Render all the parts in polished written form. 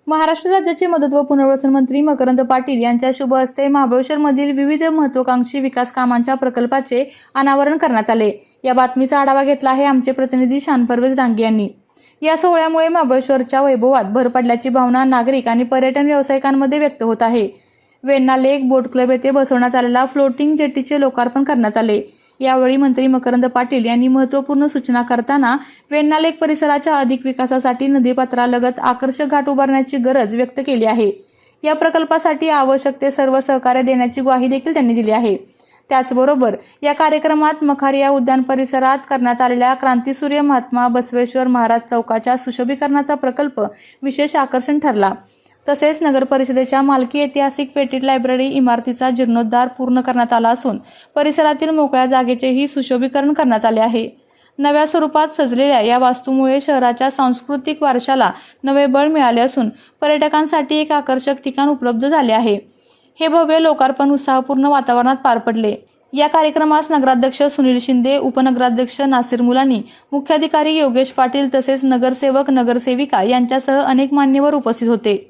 महाराष्ट्र राज्याचे मदत व पुनर्वसन मंत्री मकरंद पाटील यांच्या शुभ हस्ते महाबळेश्वरमधील विविध महत्त्वाकांक्षी विकास कामांच्या प्रकल्पाचे अनावरण करण्यात आले। या बातमीचा आढावा घेतला आहे आमचे प्रतिनिधी शान परवेज डांगे यांनी। या सोहळ्यामुळे महाबळेश्वरच्या वैभवात भर पडल्याची भावना नागरिक आणि पर्यटन व्यावसायिकांमध्ये व्यक्त होत आहे। वेण्णा लेक बोट क्लब येथे बसवण्यात आलेल्या फ्लोटिंग जेटीचे लोकार्पण करण्यात आले। यावेळी मंत्री मकरंद पाटील यांनी महत्त्वपूर्ण सूचना करताना वेण्णा लेक परिसराच्या अधिक विकासासाठी नदीपात्रालगत आकर्षक घाट उभारण्याची गरज व्यक्त केली आहे। या प्रकल्पासाठी आवश्यक ते सर्व सहकार्य देण्याची ग्वाही देखील त्यांनी दिली आहे। त्याचबरोबर या कार्यक्रमात मखारिया उद्यान परिसरात करण्यात आलेल्या क्रांतीसूर्य महात्मा बसवेश्वर महाराज चौकाच्या सुशोभीकरणाचा प्रकल्प विशेष आकर्षण ठरला। तसेच नगर परिषदेच्या मालकी ऐतिहासिक पेटीट लायब्ररी इमारतीचा जीर्णोद्धार पूर्ण करण्यात आला असून परिसरातील मोकळ्या जागेचेही सुशोभीकरण करण्यात आले आहे। नव्या स्वरूपात सजलेल्या या वास्तूमुळे शहराच्या सांस्कृतिक वारशाला नवे बळ मिळाले असून पर्यटकांसाठी एक आकर्षक ठिकाण उपलब्ध झाले आहे। हे भव्य लोकार्पण उत्साहपूर्ण वातावरणात पार पडले। या कार्यक्रमास नगराध्यक्ष सुनील शिंदे, उपनगराध्यक्ष नासिर मुलानी, मुख्याधिकारी योगेश पाटील तसेच नगरसेवक नगरसेविका यांच्यासह अनेक मान्यवर उपस्थित होते।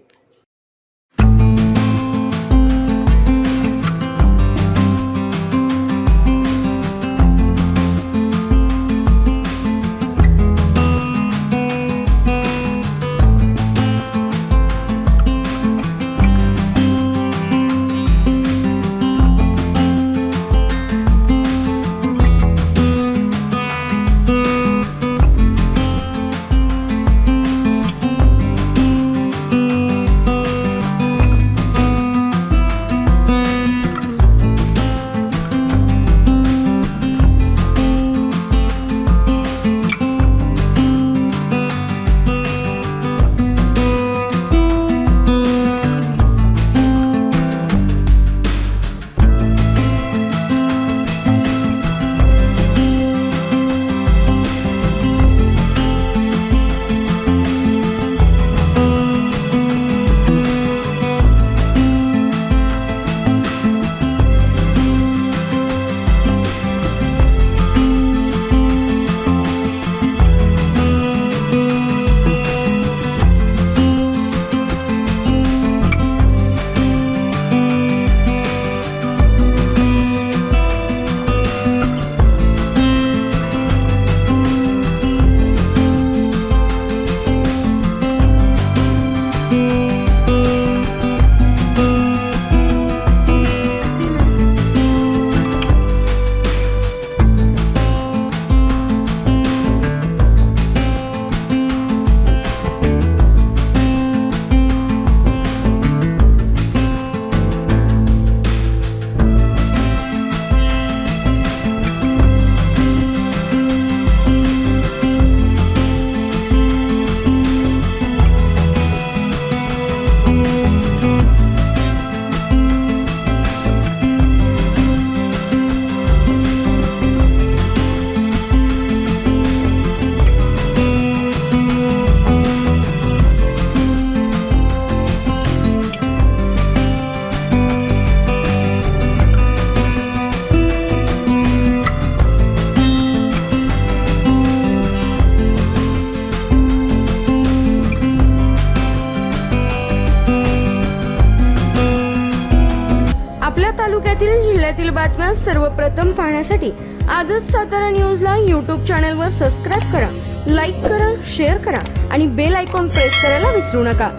आपल्या तालुक्यातील जिल्ह्यातील बातम्या सर्वप्रथम पाहण्यासाठी आजच सातारा न्यूजला YouTube चॅनलवर सबस्क्राईब करा, लाईक करा, शेअर करा आणि बेल आयकॉन प्रेस करायला विसरू नका।